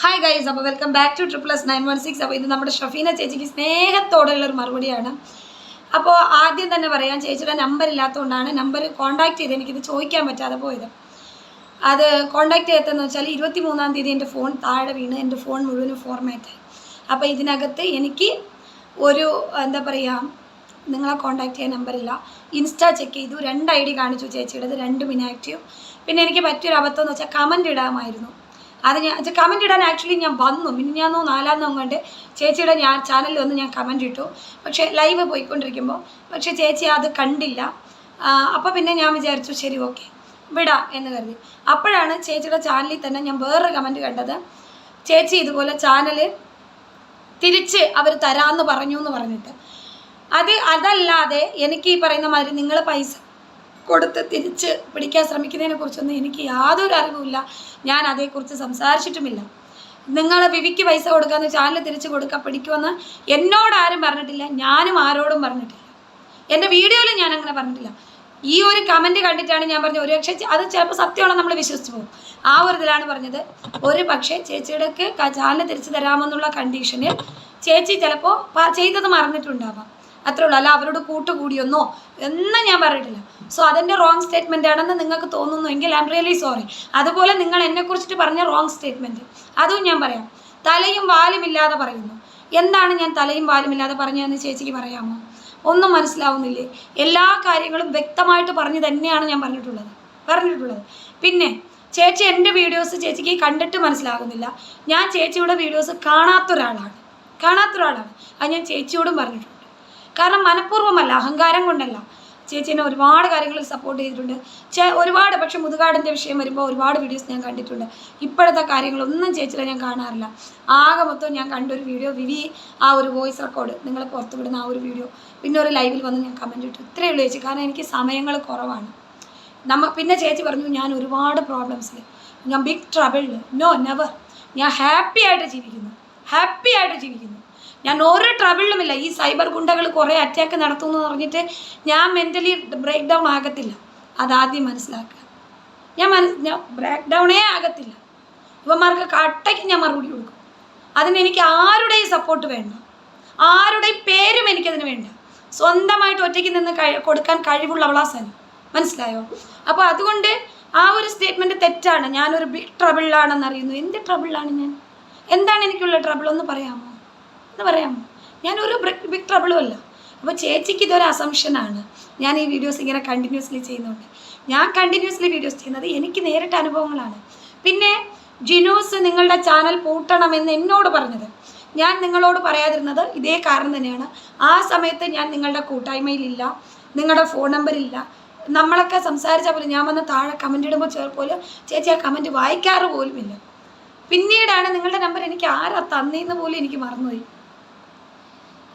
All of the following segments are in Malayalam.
ഹായ് ഗൈസ്, അപ്പോൾ വെൽക്കം ബാക്ക് ടു +916. അപ്പോൾ ഇത് നമ്മുടെ ഷഫീന ചേച്ചിക്ക് സ്നേഹത്തോടെയുള്ളൊരു മറുപടിയാണ്. അപ്പോൾ ആദ്യം തന്നെ പറയാം, ചേച്ചിയുടെ നമ്പർ ഇല്ലാത്തതുകൊണ്ടാണ് നമ്പർ കോൺടാക്ട് ചെയ്ത് എനിക്കിത് ചോദിക്കാൻ പറ്റാതെ പോയത്. അത് കോൺടാക്ട് ചെയ്തതെന്ന് വെച്ചാൽ 23-ാം തീയതി എൻ്റെ ഫോൺ താഴെ വീണ് എൻ്റെ ഫോൺ മുഴുവനും ഫോർമാറ്റായി. അപ്പോൾ ഇതിനകത്ത് എനിക്ക് ഒരു എന്താ പറയുക, നിങ്ങളെ കോൺടാക്ട് ചെയ്യാൻ നമ്പറില്ല. ഇൻസ്റ്റാ ചെക്ക് ചെയ്തു, 2 ID കാണിച്ചു ചേച്ചിയുടേത്, 2 ഇനാക്റ്റീവ്. പിന്നെ എനിക്ക് പറ്റിയൊരു അബദ്ധം എന്ന് വെച്ചാൽ കമൻറ്റ് ഇടാമായിരുന്നു. അത് ഞാൻ കമൻറ്റ് ഇടാൻ ആക്ച്വലി ഞാൻ വന്നു, മിനിഞ്ഞാന്നോ 4-ാം കൊണ്ട് ചേച്ചിയുടെ ചാനലിൽ വന്ന് ഞാൻ കമൻറ്റ് ഇട്ടു. പക്ഷേ ലൈവ് പോയിക്കൊണ്ടിരിക്കുമ്പോൾ ചേച്ചി അത് കണ്ടില്ല. അപ്പോൾ പിന്നെ ഞാൻ വിചാരിച്ചു ശരി ഓക്കെ വിടാം എന്ന് കരുതി. അപ്പോഴാണ് ചേച്ചിയുടെ ചാനലിൽ തന്നെ ഞാൻ വേറൊരു കമൻറ്റ് കണ്ടത്. ചേച്ചി ഇതുപോലെ ചാനൽ തിരിച്ച് അവർ തരാമെന്ന് പറഞ്ഞു എന്ന് പറഞ്ഞിട്ട്. അതല്ലാതെ എനിക്ക് ഈ പറയുന്ന മാതിരി നിങ്ങൾ പൈസ കൊടുത്ത് തിരിച്ച് പിടിക്കാൻ ശ്രമിക്കുന്നതിനെക്കുറിച്ചൊന്നും എനിക്ക് യാതൊരു അറിവുമില്ല. ഞാൻ അതേക്കുറിച്ച് സംസാരിച്ചിട്ടുമില്ല. നിങ്ങൾ വിവിക്ക് പൈസ കൊടുക്കാമെന്ന് ചാനൽ തിരിച്ച് കൊടുക്കുക പിടിക്കുമെന്ന് എന്നോടാരും പറഞ്ഞിട്ടില്ല, ഞാനും ആരോടും പറഞ്ഞിട്ടില്ല. എൻ്റെ വീഡിയോയിൽ ഞാൻ അങ്ങനെ പറഞ്ഞിട്ടില്ല. ഈ ഒരു കമൻറ്റ് കണ്ടിട്ടാണ് ഞാൻ പറഞ്ഞത്. ഒരു പക്ഷേ അത് ചിലപ്പോൾ സത്യമാണോ നമ്മൾ വിശ്വസിച്ച് പോകും. ആ ഒരു ഇതിലാണ് പറഞ്ഞത്. ഒരു പക്ഷേ ചേച്ചിയുടെക്ക് ചാനൽ തിരിച്ച് തരാമെന്നുള്ള കണ്ടീഷനിൽ ചേച്ചി ചിലപ്പോൾ ചെയ്തത് മറന്നിട്ടുണ്ടാവാം, അത്രേ ഉള്ളൂ. അല്ല അവരോട് കൂട്ടുകൂടിയൊന്നോ എന്നും ഞാൻ പറഞ്ഞിട്ടില്ല. സോ അതെൻ്റെ റോങ് സ്റ്റേറ്റ്മെൻ്റ് ആണെന്ന് നിങ്ങൾക്ക് തോന്നുന്നുവെങ്കിൽ ഐ എം റിയലി സോറി. അതുപോലെ നിങ്ങൾ എന്നെക്കുറിച്ചിട്ട് പറഞ്ഞ റോങ് സ്റ്റേറ്റ്മെൻറ്റ് അതും ഞാൻ പറയാം. തലയും വാലുമില്ലാതെ പറയുന്നു. എന്താണ് ഞാൻ തലയും വാലുമില്ലാതെ പറഞ്ഞതെന്ന് ചേച്ചിക്ക് പറയാമോ? ഒന്നും മനസ്സിലാവുന്നില്ലേ? എല്ലാ കാര്യങ്ങളും വ്യക്തമായിട്ട് പറഞ്ഞു തന്നെയാണ് ഞാൻ പറഞ്ഞിട്ടുള്ളത്. പിന്നെ ചേച്ചി എൻ്റെ വീഡിയോസ് ചേച്ചിക്ക് കണ്ടിട്ട് മനസ്സിലാകുന്നില്ല. ഞാൻ ചേച്ചിയുടെ വീഡിയോസ് കാണാത്ത ഒരാളാണ്. അത് ഞാൻ ചേച്ചിയോടും പറഞ്ഞിട്ടുണ്ട്. കാരണം മനഃപൂർവ്വമല്ല, അഹങ്കാരം കൊണ്ടല്ല. ചേച്ചീനെ ഒരുപാട് കാര്യങ്ങളിൽ സപ്പോർട്ട് ചെയ്തിട്ടുണ്ട്. ഒരുപാട്. പക്ഷേ മുതുകാടിൻ്റെ വിഷയം വരുമ്പോൾ ഒരുപാട് വീഡിയോസ് ഞാൻ കണ്ടിട്ടുണ്ട്. ഇപ്പോഴത്തെ കാര്യങ്ങളൊന്നും ചേച്ചിയുടെ ഞാൻ കാണാറില്ല. ആകെ മൊത്തം ഞാൻ കണ്ടൊരു വീഡിയോ വിവി ആ ഒരു വോയിസ് റെക്കോർഡ് നിങ്ങൾ പുറത്ത് വിടുന്ന ആ ഒരു വീഡിയോ, പിന്നെ ഒരു ലൈവിൽ വന്ന് ഞാൻ കമൻറ്റ് ഇട്ടു. ഇത്രയേ ഉള്ളൂ ചേച്ചി. കാരണം എനിക്ക് സമയങ്ങൾ കുറവാണ്. പിന്നെ ചേച്ചി പറഞ്ഞു ഞാൻ ഒരുപാട് പ്രോബ്ലംസിൽ, ഞാൻ ബിഗ് ട്രബിളിൽ. No, never. ഞാൻ ഹാപ്പി ആയിട്ട് ജീവിക്കുന്നു. ഞാൻ ഒരു ട്രബിളിലുമില്ല. ഈ സൈബർ ഗുണ്ടകൾ കുറേ അറ്റാക്ക് നടത്തുമെന്ന് പറഞ്ഞിട്ട് ഞാൻ മെൻ്റലി ബ്രേക്ക് ഡൗൺ ആകത്തില്ല. അതാദ്യം മനസ്സിലാക്കുക. ഞാൻ ബ്രേക്ക് ഡൗണേ ആകത്തില്ല. ഇവന്മാർക്ക് കട്ടയ്ക്ക് ഞാൻ മറുപടി കൊടുക്കും. അതിനെനിക്ക് ആരുടെയും സപ്പോർട്ട് വേണ്ട, ആരുടെയും പേരും എനിക്കതിന് വേണ്ട. സ്വന്തമായിട്ട് ഒറ്റയ്ക്ക് നിന്ന് കൊടുക്കാൻ കഴിവുള്ളവളാസൻ. മനസ്സിലായോ? അപ്പോൾ അതുകൊണ്ട് ആ ഒരു സ്റ്റേറ്റ്മെൻറ്റ് തെറ്റാണ്. ഞാനൊരു ബിഗ് ട്രബിളിലാണെന്നറിയുന്നു. എന്ത് ട്രബിളിലാണ് ഞാൻ? എന്താണ് എനിക്കുള്ള ട്രബിൾ എന്ന് പറയാമോ? ഞാനൊരു ബിഗ് ട്രബിളും അല്ല. അപ്പോൾ ചേച്ചിക്ക് ഇതൊരു അസംഷനാണ്. ഞാൻ ഈ വീഡിയോസ് ഇങ്ങനെ കണ്ടിന്യൂസ്ലി ചെയ്യുന്നുണ്ട്. ഞാൻ കണ്ടിന്യൂസ്ലി വീഡിയോസ് ചെയ്യുന്നത് എനിക്ക് നേരിട്ട അനുഭവങ്ങളാണ്. പിന്നെ ജിനൂസ് നിങ്ങളുടെ ചാനൽ പൂട്ടണമെന്ന് എന്നോട് പറഞ്ഞത് ഞാൻ നിങ്ങളോട് പറയാതിരുന്നത് ഇതേ കാരണം തന്നെയാണ്. ആ സമയത്ത് ഞാൻ നിങ്ങളുടെ കൂട്ടായ്മയിലില്ല, നിങ്ങളുടെ ഫോൺ നമ്പറില്ല. നമ്മളൊക്കെ സംസാരിച്ചാൽ പോലും ഞാൻ വന്ന് താഴെ കമൻറ്റ് ഇടുമ്പോൾ പോലും ചേച്ചി ആ കമൻറ്റ് വായിക്കാറ് പോലുമില്ല. പിന്നീടാണ് നിങ്ങളുടെ നമ്പർ എനിക്ക് ആരാ തന്നേന്ന് പോലും എനിക്ക് മറന്നുപോയി.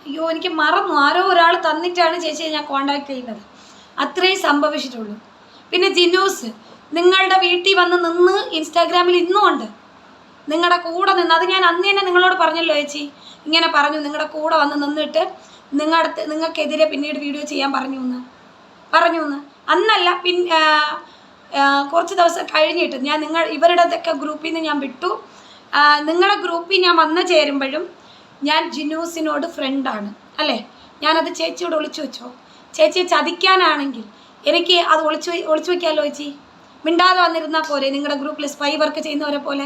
അയ്യോ, എനിക്ക് മറന്നു. ആരോ ഒരാൾ തന്നിട്ടാണ് ചേച്ചിയെ ഞാൻ കോൺടാക്ട് ചെയ്യുന്നത്. അത്രയും സംഭവിച്ചിട്ടുള്ളൂ. പിന്നെ ജിനൂസ് നിങ്ങളുടെ വീട്ടിൽ വന്ന് നിന്ന് ഇൻസ്റ്റാഗ്രാമിൽ ഇന്നും ഉണ്ട്, നിങ്ങളുടെ കൂടെ നിന്ന്. അത് ഞാൻ അന്ന് തന്നെ നിങ്ങളോട് പറഞ്ഞല്ലോ ചേച്ചി, ഇങ്ങനെ പറഞ്ഞു നിങ്ങളുടെ കൂടെ വന്ന് നിന്നിട്ട് നിങ്ങൾക്കെതിരെ പിന്നീട് വീഡിയോ ചെയ്യാൻ പറഞ്ഞു എന്ന്. അന്നല്ല, കുറച്ച് ദിവസം കഴിഞ്ഞിട്ട് ഞാൻ ഇവരുടെയൊക്കെ ഗ്രൂപ്പിൽ നിന്ന് ഞാൻ വിട്ടു. നിങ്ങളുടെ ഗ്രൂപ്പിൽ ഞാൻ വന്ന് ചേരുമ്പോഴും ഞാൻ ജിനൂസിനോട് ഫ്രണ്ടാണ് അല്ലേ? ഞാനത് ചേച്ചിയോട് ഒളിച്ചു വെച്ചോ? ചേച്ചിയെ ചതിക്കാനാണെങ്കിൽ എനിക്ക് അത് ഒളിച്ചു വയ്ക്കാമല്ലോ ചേച്ചി. മിണ്ടാതെ വന്നിരുന്നാൽ പോരെ? നിങ്ങളുടെ ഗ്രൂപ്പിൽ സ്പൈ വർക്ക് ചെയ്യുന്നവരെ പോലെ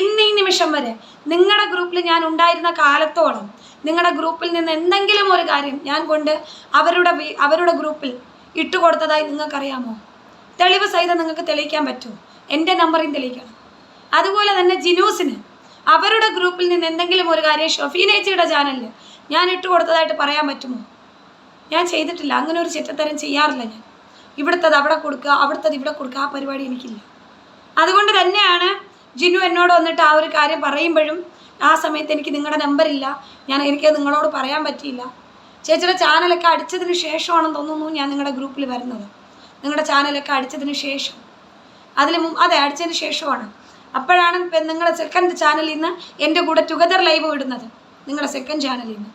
ഇന്ന് ഈ നിമിഷം വരെ നിങ്ങളുടെ ഗ്രൂപ്പിൽ ഞാൻ ഉണ്ടായിരുന്ന കാലത്തോളം നിങ്ങളുടെ ഗ്രൂപ്പിൽ നിന്ന് എന്തെങ്കിലും ഒരു കാര്യം ഞാൻ കൊണ്ട് അവരുടെ ഗ്രൂപ്പിൽ ഇട്ടുകൊടുത്തതായി നിങ്ങൾക്കറിയാമോ? തെളിവ് സഹിതം നിങ്ങൾക്ക് തെളിയിക്കാൻ പറ്റുമോ? എൻ്റെ നമ്പറിൽ തെളിയിക്കണം. അതുപോലെ തന്നെ ജിനൂസിന് അവരുടെ ഗ്രൂപ്പിൽ നിന്ന് എന്തെങ്കിലും ഒരു കാര്യം ഷഫീനേച്ചിയുടെ ചാനലിൽ ഞാൻ ഇട്ടുകൊടുത്തതായിട്ട് പറയാൻ പറ്റുമോ? ഞാൻ ചെയ്തിട്ടില്ല. അങ്ങനെ ഒരു ചിറ്റത്തരം ചെയ്യാറില്ല ഞാൻ. ഇവിടുത്തത് അവിടെ കൊടുക്കുക, അവിടുത്തത് ഇവിടെ കൊടുക്കുക, ആ പരിപാടി എനിക്കില്ല. അതുകൊണ്ട് തന്നെയാണ് ജിനു എന്നോട് വന്നിട്ട് ആ ഒരു കാര്യം പറയുമ്പോഴും ആ സമയത്ത് എനിക്ക് നിങ്ങളുടെ നമ്പറില്ല, എനിക്കത് നിങ്ങളോട് പറയാൻ പറ്റിയില്ല. ചേച്ചിയുടെ ചാനലൊക്കെ അടിച്ചതിന് ശേഷമാണെന്ന് തോന്നുന്നു ഞാൻ നിങ്ങളുടെ ഗ്രൂപ്പിൽ വരുന്നത്. നിങ്ങളുടെ ചാനലൊക്കെ അടിച്ചതിന് ശേഷം, അതെ അടിച്ചതിന് ശേഷമാണ്. അപ്പോഴാണ് നിങ്ങളുടെ സെക്കൻഡ് ചാനലിൽ നിന്ന് എൻ്റെ കൂടെ ടുഗദർ ലൈവ് ഇടുന്നത്, നിങ്ങളുടെ സെക്കൻഡ് ചാനലിൽ നിന്ന്.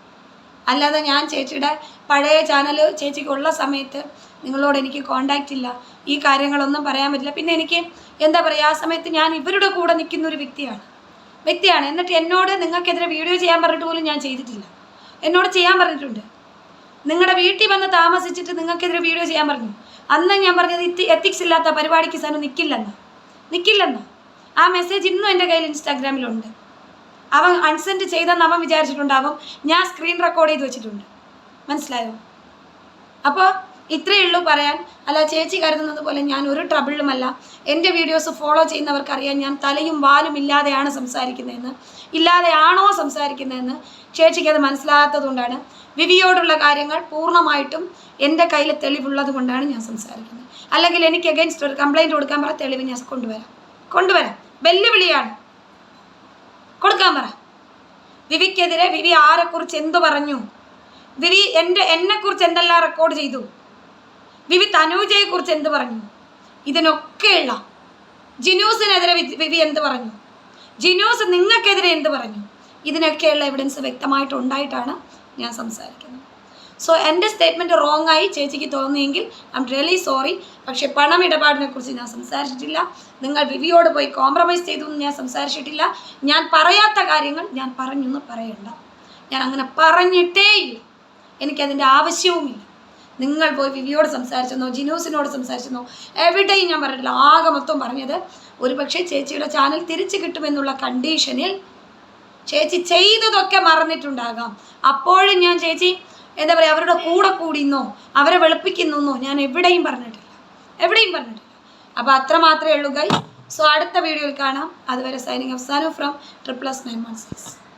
അല്ലാതെ ഞാൻ ചേച്ചിയുടെ പഴയ ചാനൽ ചേച്ചിക്കുള്ള സമയത്ത് നിങ്ങളോട് എനിക്ക് കോണ്ടാക്റ്റ് ഇല്ല, ഈ കാര്യങ്ങളൊന്നും പറയാൻ പറ്റില്ല. പിന്നെ എനിക്ക് എന്താ പറയുക, ആ സമയത്ത് ഞാൻ ഇവരുടെ കൂടെ നിൽക്കുന്നൊരു വ്യക്തിയാണ്. വ്യക്തിയാണ്. എന്നിട്ട് എന്നോട് നിങ്ങൾക്കെതിരെ വീഡിയോ ചെയ്യാൻ പറഞ്ഞിട്ട് പോലും ഞാൻ ചെയ്തിട്ടില്ല. എന്നോട് ചെയ്യാൻ പറഞ്ഞിട്ടുണ്ട്. നിങ്ങളുടെ വീട്ടിൽ വന്ന് താമസിച്ചിട്ട് നിങ്ങൾക്കെതിരെ വീഡിയോ ചെയ്യാൻ പറഞ്ഞു. അന്ന് ഞാൻ പറഞ്ഞത് എത്തിക്സ് ഇല്ലാത്ത പരിപാടിക്ക് സനു നിൽക്കില്ലെന്ന്. ആ മെസ്സേജ് ഇന്നും എൻ്റെ കയ്യിൽ ഇൻസ്റ്റാഗ്രാമിലുണ്ട്. അവൻ അൺസെൻഡ് ചെയ്തെന്ന് അവൻ വിചാരിച്ചിട്ടുണ്ടാവും. ഞാൻ സ്ക്രീൻ റെക്കോർഡ് ചെയ്ത് വെച്ചിട്ടുണ്ട്. മനസ്സിലായോ? അപ്പോൾ ഇത്രയേ ഉള്ളൂ പറയാൻ. അല്ല ചേച്ചി കരുതുന്നത് പോലെ ഞാൻ ഒരു ട്രബിളുമല്ല. എൻ്റെ വീഡിയോസ് ഫോളോ ചെയ്യുന്നവർക്കറിയാം ഞാൻ തലയും വാലും ഇല്ലാതെയാണ് സംസാരിക്കുന്നതെന്ന്. ഇല്ലാതെയാണോ സംസാരിക്കുന്നതെന്ന് ചേച്ചിക്ക് അത് മനസ്സിലാകാത്തത് കൊണ്ടാണ്. വിവിയോടുള്ള കാര്യങ്ങൾ പൂർണ്ണമായിട്ടും എൻ്റെ കയ്യിൽ തെളിവുള്ളത് കൊണ്ടാണ് ഞാൻ സംസാരിക്കുന്നത്. അല്ലെങ്കിൽ എനിക്ക് അഗൈൻസ്റ്റ് ഒരു കംപ്ലൈൻറ്റ് കൊടുക്കാൻ പറ, തെളിവ് ഞാൻ കൊണ്ടുവരാം. വെല്ലുവിളിയാണ്. കൊടുക്കാൻ പറ. വിവിക്കെതിരെ വിവി ആരെക്കുറിച്ച് എന്തു പറഞ്ഞു, വിവി എന്നെക്കുറിച്ച് എന്തെല്ലാം റെക്കോർഡ് ചെയ്തു, വിവി തനൂജയെക്കുറിച്ച് എന്ത് പറഞ്ഞു, ഇതിനൊക്കെയുള്ള ജിനൂസിനെതിരെ വിവി എന്ത് പറഞ്ഞു, ജിനൂസ് നിങ്ങൾക്കെതിരെ എന്ത് പറഞ്ഞു, ഇതിനൊക്കെയുള്ള എവിഡൻസ് വ്യക്തമായിട്ട് ഉണ്ടായിട്ടാണ് ഞാൻ സംസാരിക്കുന്നത്. സോ എൻ്റെ സ്റ്റേറ്റ്മെൻറ്റ് റോങ് ആയി ചേച്ചിക്ക് തോന്നിയെങ്കിൽ ഐ എം റിയലി സോറി. പക്ഷേ പണമിടപാടിനെ കുറിച്ച് ഞാൻ സംസാരിച്ചിട്ടില്ല. നിങ്ങൾ വിവിയോട് പോയി കോംപ്രമൈസ് ചെയ്തു എന്ന് ഞാൻ സംസാരിച്ചിട്ടില്ല. ഞാൻ പറയാത്ത കാര്യങ്ങൾ ഞാൻ പറഞ്ഞു എന്ന് പറയണ്ട. ഞാൻ അങ്ങനെ പറഞ്ഞിട്ടേയില്ല. എനിക്കതിൻ്റെ ആവശ്യവുമില്ല. നിങ്ങൾ പോയി വിവിയോട് സംസാരിച്ചെന്നോ ജിനൂസിനോട് സംസാരിച്ചെന്നോ എവിടെയും ഞാൻ പറഞ്ഞിട്ടില്ല. ആകെ മൊത്തം പറഞ്ഞത് ഒരു പക്ഷേ ചേച്ചിയുടെ ചാനൽ തിരിച്ചു കിട്ടുമെന്നുള്ള കണ്ടീഷനിൽ ചേച്ചി ചെയ്തതൊക്കെ മറന്നിട്ടുണ്ടാകാം. അപ്പോഴും ഞാൻ ചേച്ചി എന്താ പറയുക അവരുടെ കൂടെ കൂടിയെന്നോ അവരെ വെളുപ്പിക്കുന്നോ ഞാൻ എവിടെയും പറഞ്ഞിട്ടില്ല. അപ്പോൾ അത്ര മാത്രമേ ഉള്ളൂ ഗൈസ്. സോ അടുത്ത വീഡിയോയിൽ കാണാം. അതുവരെ സൈനിങ് ഓഫ് സനു ഫ്രം 916.